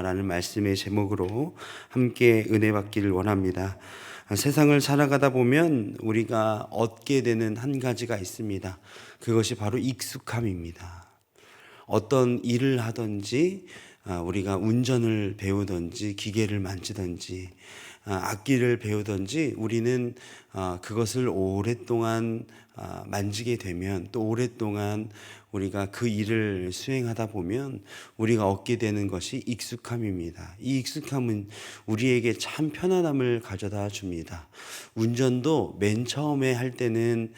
라는 말씀의 제목으로 함께 은혜 받기를 원합니다. 세상을 살아가다 보면 우리가 얻게 되는 한 가지가 있습니다. 그것이 바로 익숙함입니다. 어떤 일을 하든지 우리가 운전을 배우든지 기계를 만지든지 악기를 배우든지 우리는 그것을 오랫동안 만지게 되면 또 오랫동안 우리가 그 일을 수행하다 보면 우리가 얻게 되는 것이 익숙함입니다. 이 익숙함은 우리에게 참 편안함을 가져다 줍니다. 운전도 맨 처음에 할 때는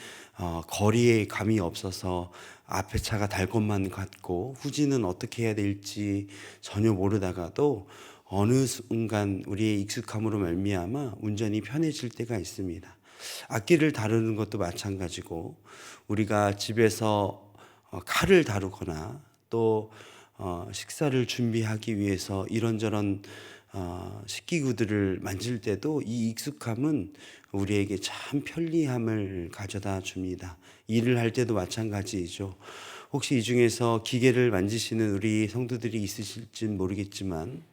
거리에 감이 없어서 앞에 차가 달 것만 같고 후진은 어떻게 해야 될지 전혀 모르다가도 어느 순간 우리의 익숙함으로 말미암아 운전이 편해질 때가 있습니다. 악기를 다루는 것도 마찬가지고 우리가 집에서 칼을 다루거나 또 식사를 준비하기 위해서 이런저런 식기구들을 만질 때도 이 익숙함은 우리에게 참 편리함을 가져다 줍니다. 일을 할 때도 마찬가지이죠. 혹시 이 중에서 기계를 만지시는 우리 성도들이 있으실진 모르겠지만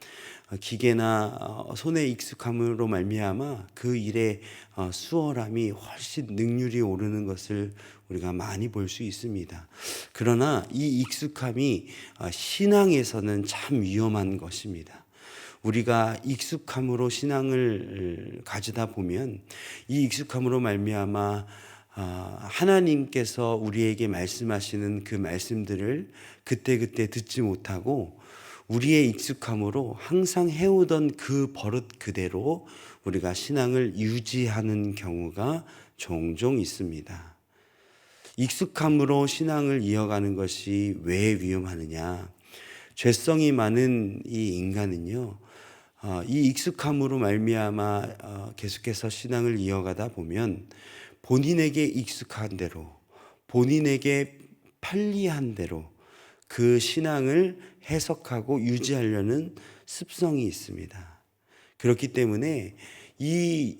기계나 손의 익숙함으로 말미암아 그 일의 수월함이 훨씬 능률이 오르는 것을 우리가 많이 볼 수 있습니다. 그러나 이 익숙함이 신앙에서는 참 위험한 것입니다. 우리가 익숙함으로 신앙을 가지다 보면 이 익숙함으로 말미암아 하나님께서 우리에게 말씀하시는 그 말씀들을 그때그때 듣지 못하고 우리의 익숙함으로 항상 해오던 그 버릇 그대로 우리가 신앙을 유지하는 경우가 종종 있습니다. 익숙함으로 신앙을 이어가는 것이 왜 위험하느냐? 죄성이 많은 이 인간은요, 이 익숙함으로 말미암아 계속해서 신앙을 이어가다 보면 본인에게 익숙한 대로, 본인에게 편리한 대로 그 신앙을 해석하고 유지하려는 습성이 있습니다. 그렇기 때문에 이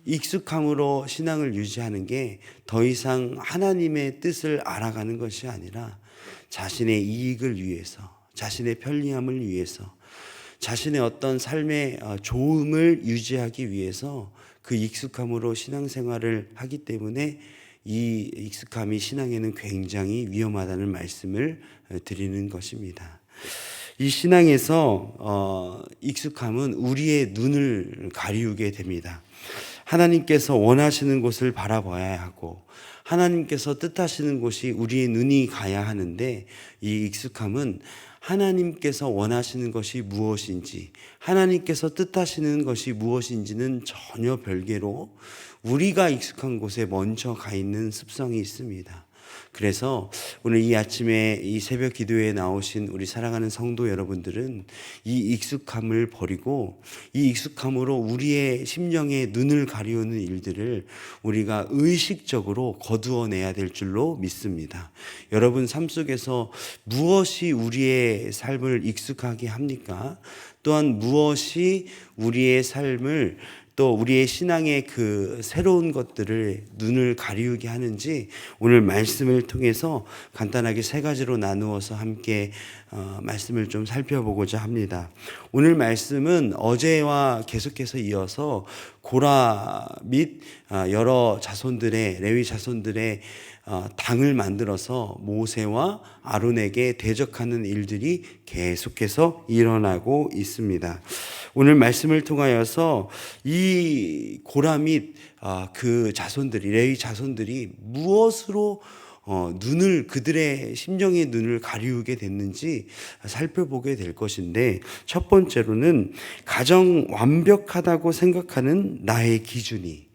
익숙함으로 신앙을 유지하는 게 더 이상 하나님의 뜻을 알아가는 것이 아니라 자신의 이익을 위해서, 자신의 편리함을 위해서, 자신의 어떤 삶의 좋음을 유지하기 위해서 그 익숙함으로 신앙생활을 하기 때문에 이 익숙함이 신앙에는 굉장히 위험하다는 말씀을 드리는 것입니다. 이 신앙에서 익숙함은 우리의 눈을 가리우게 됩니다. 하나님께서 원하시는 곳을 바라봐야 하고 하나님께서 뜻하시는 곳이 우리의 눈이 가야 하는데 이 익숙함은 하나님께서 원하시는 것이 무엇인지, 하나님께서 뜻하시는 것이 무엇인지는 전혀 별개로 우리가 익숙한 곳에 먼저 가 있는 습성이 있습니다. 그래서 오늘 이 아침에 이 새벽 기도에 나오신 우리 사랑하는 성도 여러분들은 이 익숙함을 버리고 이 익숙함으로 우리의 심령의 눈을 가리우는 일들을 우리가 의식적으로 거두어내야 될 줄로 믿습니다. 여러분 삶 속에서 무엇이 우리의 삶을 익숙하게 합니까? 또한 무엇이 우리의 삶을 또 우리의 신앙의 그 새로운 것들을 눈을 가리우게 하는지 오늘 말씀을 통해서 간단하게 세 가지로 나누어서 함께 말씀을 좀 살펴보고자 합니다. 오늘 말씀은 어제와 계속해서 이어서 고라 및 여러 자손들의 레위 자손들의 당을 만들어서 모세와 아론에게 대적하는 일들이 계속해서 일어나고 있습니다. 오늘 말씀을 통하여서 이 고라 및 그 자손들이 레위 자손들이 무엇으로 그들의 심령의 눈을 가리우게 됐는지 살펴보게 될 것인데, 첫 번째로는 가장 완벽하다고 생각하는 나의 기준이,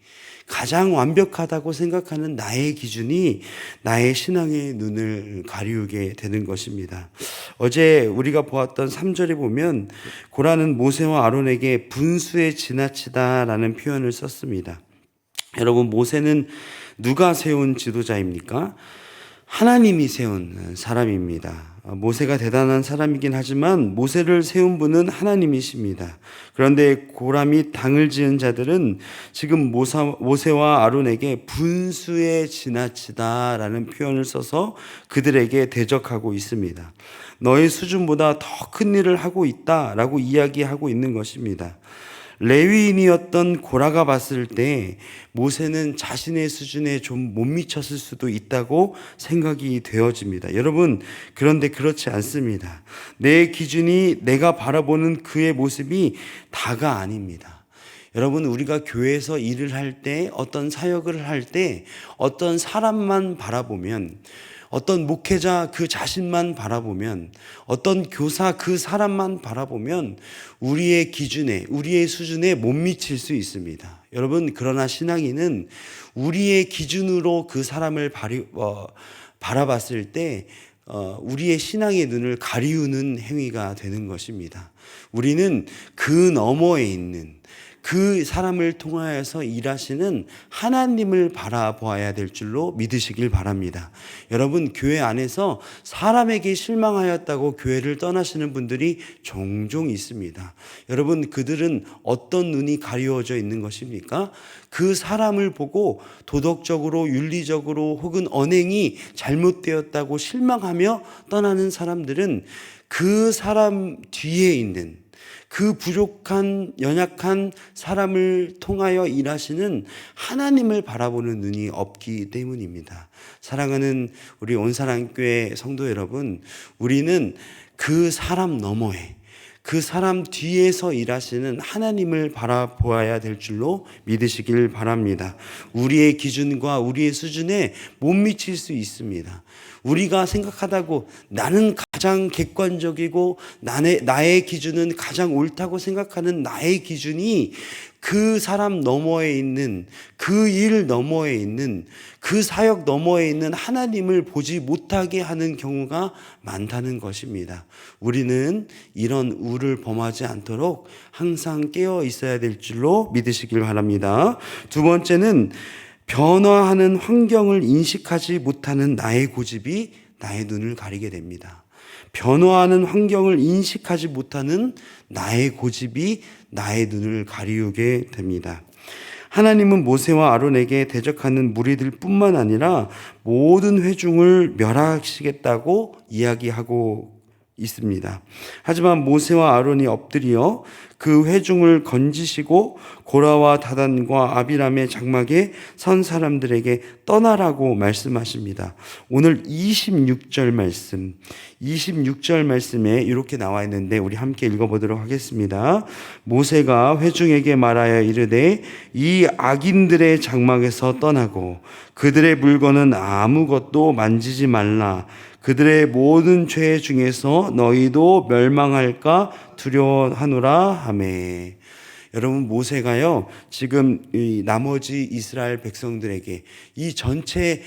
가장 완벽하다고 생각하는 나의 기준이 나의 신앙의 눈을 가리우게 되는 것입니다. 어제 우리가 보았던 3절에 보면 고라는 모세와 아론에게 분수에 지나치다라는 표현을 썼습니다. 여러분, 모세는 누가 세운 지도자입니까? 하나님이 세운 사람입니다. 모세가 대단한 사람이긴 하지만 모세를 세운 분은 하나님이십니다. 그런데 고라 및 당을 지은 자들은 지금 모세와 아론에게 분수에 지나치다라는 표현을 써서 그들에게 대적하고 있습니다. 너의 수준보다 더 큰 일을 하고 있다라고 이야기하고 있는 것입니다. 레위인이었던 고라가 봤을 때 모세는 자신의 수준에 좀 못 미쳤을 수도 있다고 생각이 되어집니다. 여러분, 그런데 그렇지 않습니다. 내 기준이 내가 바라보는 그의 모습이 다가 아닙니다. 여러분, 우리가 교회에서 일을 할 때, 어떤 사역을 할 때 어떤 사람만 바라보면, 어떤 목회자 그 자신만 바라보면, 어떤 교사 그 사람만 바라보면 우리의 기준에, 우리의 수준에 못 미칠 수 있습니다. 여러분, 그러나 신앙인은 우리의 기준으로 그 사람을 바라봤을 때 우리의 신앙의 눈을 가리우는 행위가 되는 것입니다. 우리는 그 너머에 있는 그 사람을 통하여서 일하시는 하나님을 바라보아야 될 줄로 믿으시길 바랍니다. 여러분, 교회 안에서 사람에게 실망하였다고 교회를 떠나시는 분들이 종종 있습니다. 여러분, 그들은 어떤 눈이 가리워져 있는 것입니까? 그 사람을 보고 도덕적으로, 윤리적으로 혹은 언행이 잘못되었다고 실망하며 떠나는 사람들은 그 사람 뒤에 있는 그 부족한 연약한 사람을 통하여 일하시는 하나님을 바라보는 눈이 없기 때문입니다. 사랑하는 우리 온사랑교회 성도 여러분, 우리는 그 사람 너머에, 그 사람 뒤에서 일하시는 하나님을 바라보아야 될 줄로 믿으시길 바랍니다. 우리의 기준과 우리의 수준에 못 미칠 수 있습니다. 우리가 생각하다고 나는 가장 객관적이고 나의 기준은 가장 옳다고 생각하는 나의 기준이 그 사람 너머에 있는, 그 일 너머에 있는, 그 사역 너머에 있는 하나님을 보지 못하게 하는 경우가 많다는 것입니다. 우리는 이런 우를 범하지 않도록 항상 깨어 있어야 될 줄로 믿으시길 바랍니다. 두 번째는 변화하는 환경을 인식하지 못하는 나의 고집이 나의 눈을 가리게 됩니다. 변화하는 환경을 인식하지 못하는 나의 고집이 나의 눈을 가리우게 됩니다. 하나님은 모세와 아론에게 대적하는 무리들 뿐만 아니라 모든 회중을 멸하시겠다고 이야기하고 있습니다. 하지만 모세와 아론이 엎드려 그 회중을 건지시고 고라와 다단과 아비람의 장막에 선 사람들에게 떠나라고 말씀하십니다. 오늘 26절 말씀에 이렇게 나와 있는데 우리 함께 읽어보도록 하겠습니다. 모세가 회중에게 말하여 이르되 이 악인들의 장막에서 떠나고 그들의 물건은 아무것도 만지지 말라. 그들의 모든 죄 중에서 너희도 멸망할까 두려워하노라 하매. 여러분, 모세가요 지금 이 나머지 이스라엘 백성들에게 이 전체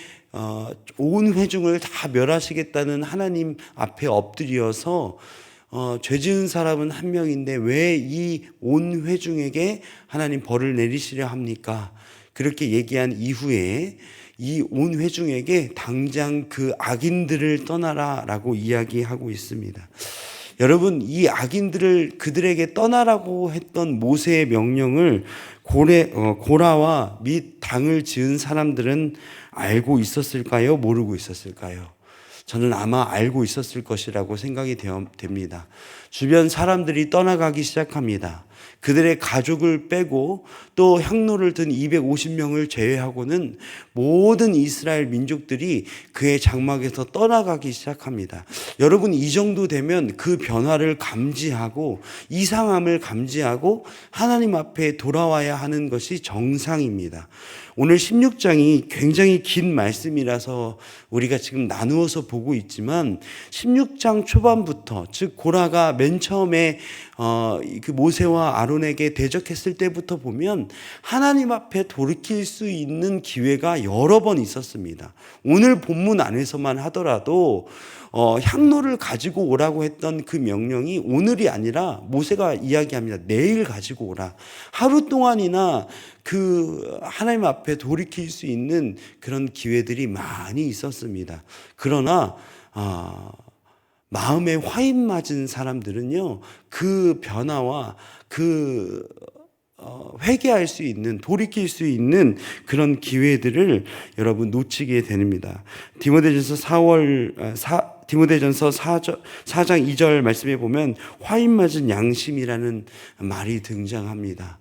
온 회중을 다 멸하시겠다는 하나님 앞에 엎드려서 죄 지은 사람은 한 명인데 왜 이 온 회중에게 하나님 벌을 내리시려 합니까? 그렇게 얘기한 이후에 이 온 회중에게 당장 그 악인들을 떠나라라고 이야기하고 있습니다. 여러분, 이 악인들을 그들에게 떠나라고 했던 모세의 명령을 고라와 및 당을 지은 사람들은 알고 있었을까요? 모르고 있었을까요? 저는 아마 알고 있었을 것이라고 생각이 됩니다. 주변 사람들이 떠나가기 시작합니다. 그들의 가족을 빼고 또 향로를 든 250명을 제외하고는 모든 이스라엘 민족들이 그의 장막에서 떠나가기 시작합니다. 여러분, 이 정도 되면 그 변화를 감지하고 이상함을 감지하고 하나님 앞에 돌아와야 하는 것이 정상입니다. 오늘 16장이 굉장히 긴 말씀이라서 우리가 지금 나누어서 보고 있지만 16장 초반부터, 즉 고라가 맨 처음에 그 모세와 아론에게 대적했을 때부터 보면 하나님 앞에 돌이킬 수 있는 기회가 여러 번 있었습니다. 오늘 본문 안에서만 하더라도 향로를 가지고 오라고 했던 그 명령이 오늘이 아니라 모세가 이야기합니다. 내일 가지고 오라. 하루 동안이나 그 하나님 앞에 돌이킬 수 있는 그런 기회들이 많이 있었습니다. 그러나 마음에 화인 맞은 사람들은요, 그 변화와 그 회개할 수 있는, 돌이킬 수 있는 그런 기회들을 여러분 놓치게 됩니다. 디모데전서 4장 2절 말씀에 보면 화인 맞은 양심이라는 말이 등장합니다.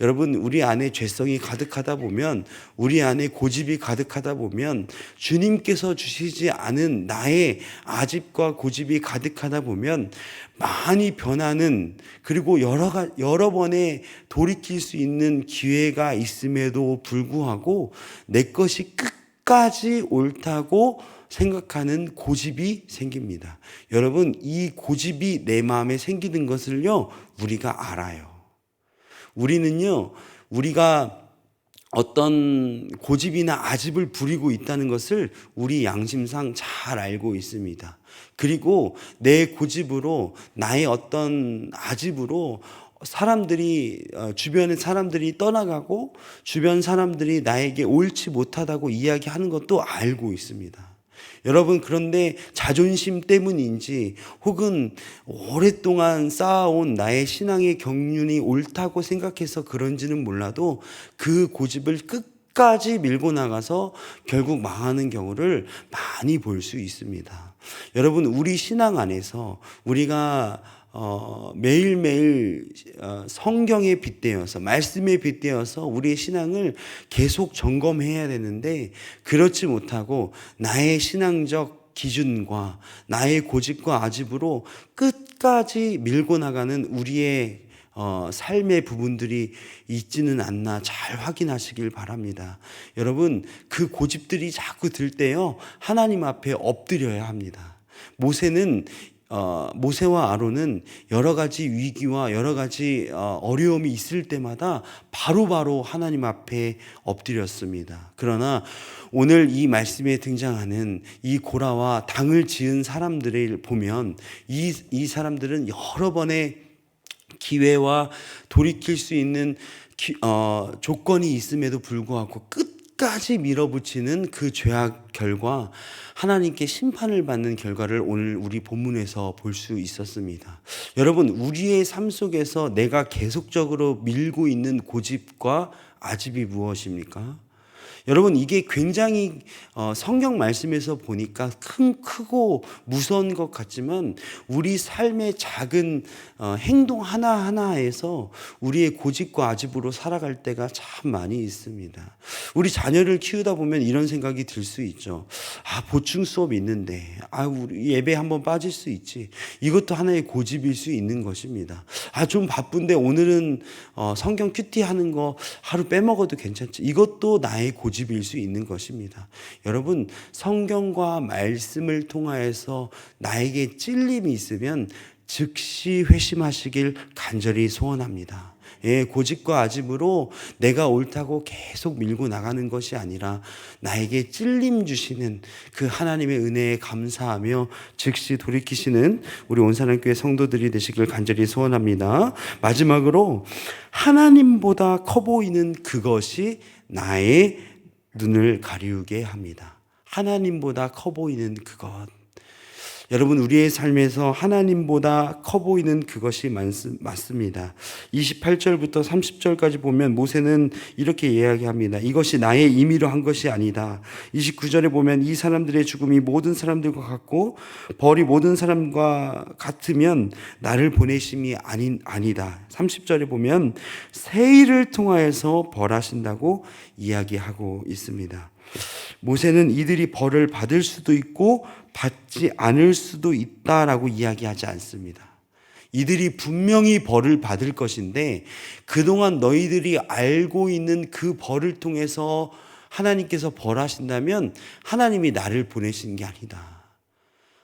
여러분, 우리 안에 죄성이 가득하다 보면, 우리 안에 고집이 가득하다 보면, 주님께서 주시지 않은 나의 아집과 고집이 가득하다 보면 많이 변하는, 그리고 여러 번에 돌이킬 수 있는 기회가 있음에도 불구하고 내 것이 끝까지 옳다고 생각하는 고집이 생깁니다. 여러분, 이 고집이 내 마음에 생기는 것을요, 우리가 알아요. 우리는요, 우리가 어떤 고집이나 아집을 부리고 있다는 것을 우리 양심상 잘 알고 있습니다. 그리고 내 고집으로, 나의 어떤 아집으로 주변의 사람들이 떠나가고 주변 사람들이 나에게 옳지 못하다고 이야기하는 것도 알고 있습니다. 여러분, 그런데 자존심 때문인지 혹은 오랫동안 쌓아온 나의 신앙의 경륜이 옳다고 생각해서 그런지는 몰라도 그 고집을 끝까지 밀고 나가서 결국 망하는 경우를 많이 볼 수 있습니다. 여러분, 우리 신앙 안에서 우리가 매일매일 성경에 빗대어서, 말씀에 빗대어서 우리의 신앙을 계속 점검해야 되는데, 그렇지 못하고 나의 신앙적 기준과 나의 고집과 아집으로 끝까지 밀고 나가는 우리의 삶의 부분들이 있지는 않나 잘 확인하시길 바랍니다. 여러분, 그 고집들이 자꾸 들 때요, 하나님 앞에 엎드려야 합니다. 모세와 아론은 여러 가지 위기와 여러 가지 어려움이 있을 때마다 바로바로 하나님 앞에 엎드렸습니다. 그러나 오늘 이 말씀에 등장하는 이 고라와 당을 지은 사람들을 보면 이 사람들은 여러 번의 기회와 돌이킬 수 있는 조건이 있음에도 불구하고 끝까지 밀어붙이는 그 죄악 결과 하나님께 심판을 받는 결과를 오늘 우리 본문에서 볼 수 있었습니다. 여러분, 우리의 삶 속에서 내가 계속적으로 밀고 있는 고집과 아집이 무엇입니까? 여러분, 이게 굉장히 성경 말씀에서 보니까 크고 무서운 것 같지만 우리 삶의 작은 행동 하나하나에서 우리의 고집과 아집으로 살아갈 때가 참 많이 있습니다. 우리 자녀를 키우다 보면 이런 생각이 들 수 있죠. 보충 수업이 있는데 우리 예배 한번 빠질 수 있지. 이것도 하나의 고집일 수 있는 것입니다. 좀 바쁜데 오늘은 성경 큐티 하는 거 하루 빼먹어도 괜찮지. 이것도 나의 고집일 수 있는 것입니다. 여러분, 성경과 말씀을 통하여서 나에게 찔림이 있으면 즉시 회심하시길 간절히 소원합니다. 고집과 아집으로 내가 옳다고 계속 밀고 나가는 것이 아니라 나에게 찔림 주시는 그 하나님의 은혜에 감사하며 즉시 돌이키시는 우리 온산한교회 성도들이 되시길 간절히 소원합니다. 마지막으로, 하나님보다 커 보이는 그것이 나의 눈을 가리우게 합니다. 하나님보다 커 보이는 그것. 여러분, 우리의 삶에서 하나님보다 커 보이는 그것이 맞습니다. 28절부터 30절까지 보면 모세는 이렇게 이야기합니다. 이것이 나의 임의로 한 것이 아니다. 29절에 보면 이 사람들의 죽음이 모든 사람들과 같고 벌이 모든 사람과 같으면 나를 보내심이 아니다. 30절에 보면 새 일을 통하여서 벌하신다고 이야기하고 있습니다. 모세는 이들이 벌을 받을 수도 있고 받지 않을 수도 있다라고 이야기하지 않습니다. 이들이 분명히 벌을 받을 것인데 그동안 너희들이 알고 있는 그 벌을 통해서 하나님께서 벌하신다면 하나님이 나를 보내신 게 아니다.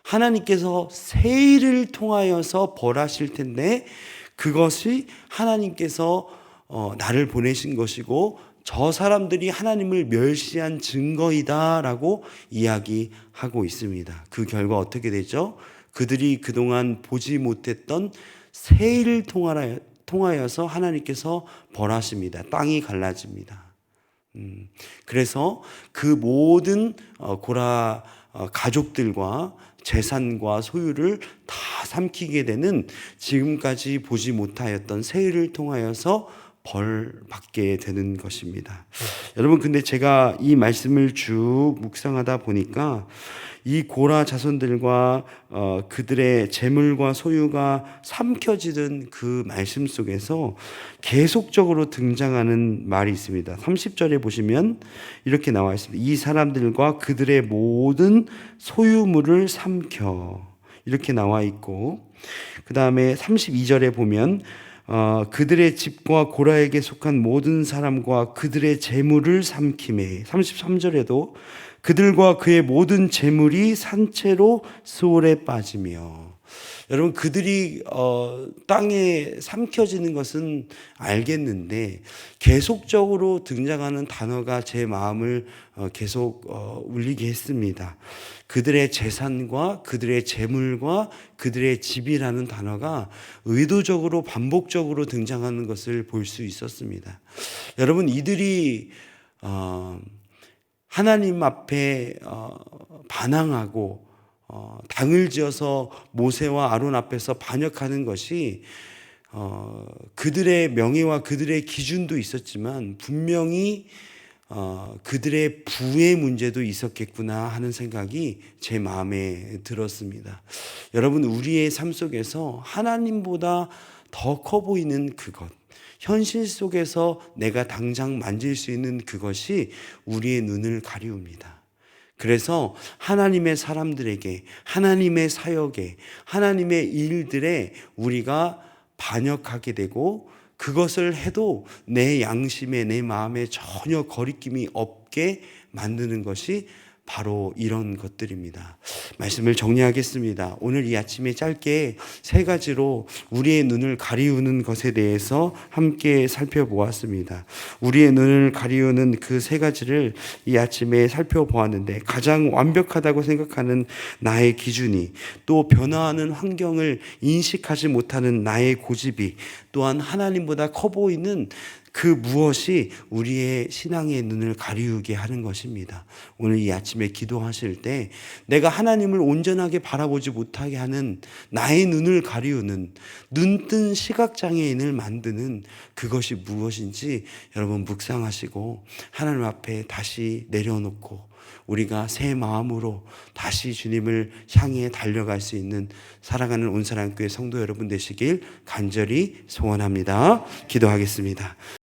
하나님께서 새 일을 통하여서 벌하실 텐데 그것이 하나님께서 나를 보내신 것이고 저 사람들이 하나님을 멸시한 증거이다라고 이야기하고 있습니다. 그 결과 어떻게 되죠? 그들이 그동안 보지 못했던 새 일을 통하여서 하나님께서 벌하십니다. 땅이 갈라집니다. 그래서 그 모든 고라 가족들과 재산과 소유를 다 삼키게 되는, 지금까지 보지 못하였던 세일을 통하여서 벌 받게 되는 것입니다. 여러분, 근데 제가 이 말씀을 쭉 묵상하다 보니까 이 고라 자손들과 그들의 재물과 소유가 삼켜지던 그 말씀 속에서 계속적으로 등장하는 말이 있습니다. 30절에 보시면 이렇게 나와 있습니다. 이 사람들과 그들의 모든 소유물을 삼켜, 이렇게 나와 있고, 그 다음에 32절에 보면 그들의 집과 고라에게 속한 모든 사람과 그들의 재물을 삼키매, 33절에도 그들과 그의 모든 재물이 산채로 수월에 빠지며. 여러분, 그들이 땅에 삼켜지는 것은 알겠는데 계속적으로 등장하는 단어가 제 마음을 계속 울리게 했습니다. 그들의 재산과 그들의 재물과 그들의 집이라는 단어가 의도적으로 반복적으로 등장하는 것을 볼 수 있었습니다. 여러분, 이들이 하나님 앞에 반항하고 당을 지어서 모세와 아론 앞에서 반역하는 것이 그들의 명예와 그들의 기준도 있었지만 분명히 그들의 부의 문제도 있었겠구나 하는 생각이 제 마음에 들었습니다. 여러분, 우리의 삶 속에서 하나님보다 더 커 보이는 그것, 현실 속에서 내가 당장 만질 수 있는 그것이 우리의 눈을 가리웁니다. 그래서 하나님의 사람들에게, 하나님의 사역에, 하나님의 일들에 우리가 반역하게 되고, 그것을 해도 내 양심에, 내 마음에 전혀 거리낌이 없게 만드는 것이 바로 이런 것들입니다. 말씀을 정리하겠습니다. 오늘 이 아침에 짧게 세 가지로 우리의 눈을 가리우는 것에 대해서 함께 살펴보았습니다. 우리의 눈을 가리우는 그 세 가지를 이 아침에 살펴보았는데, 가장 완벽하다고 생각하는 나의 기준이, 또 변화하는 환경을 인식하지 못하는 나의 고집이, 또한 하나님보다 커 보이는 그 무엇이 우리의 신앙의 눈을 가리우게 하는 것입니다. 오늘 이 아침에 기도하실 때 내가 하나님을 온전하게 바라보지 못하게 하는 나의 눈을 가리우는, 눈뜬 시각장애인을 만드는 그것이 무엇인지 여러분 묵상하시고 하나님 앞에 다시 내려놓고 우리가 새 마음으로 다시 주님을 향해 달려갈 수 있는 살아가는 온사랑교회 성도 여러분 되시길 간절히 소원합니다. 기도하겠습니다.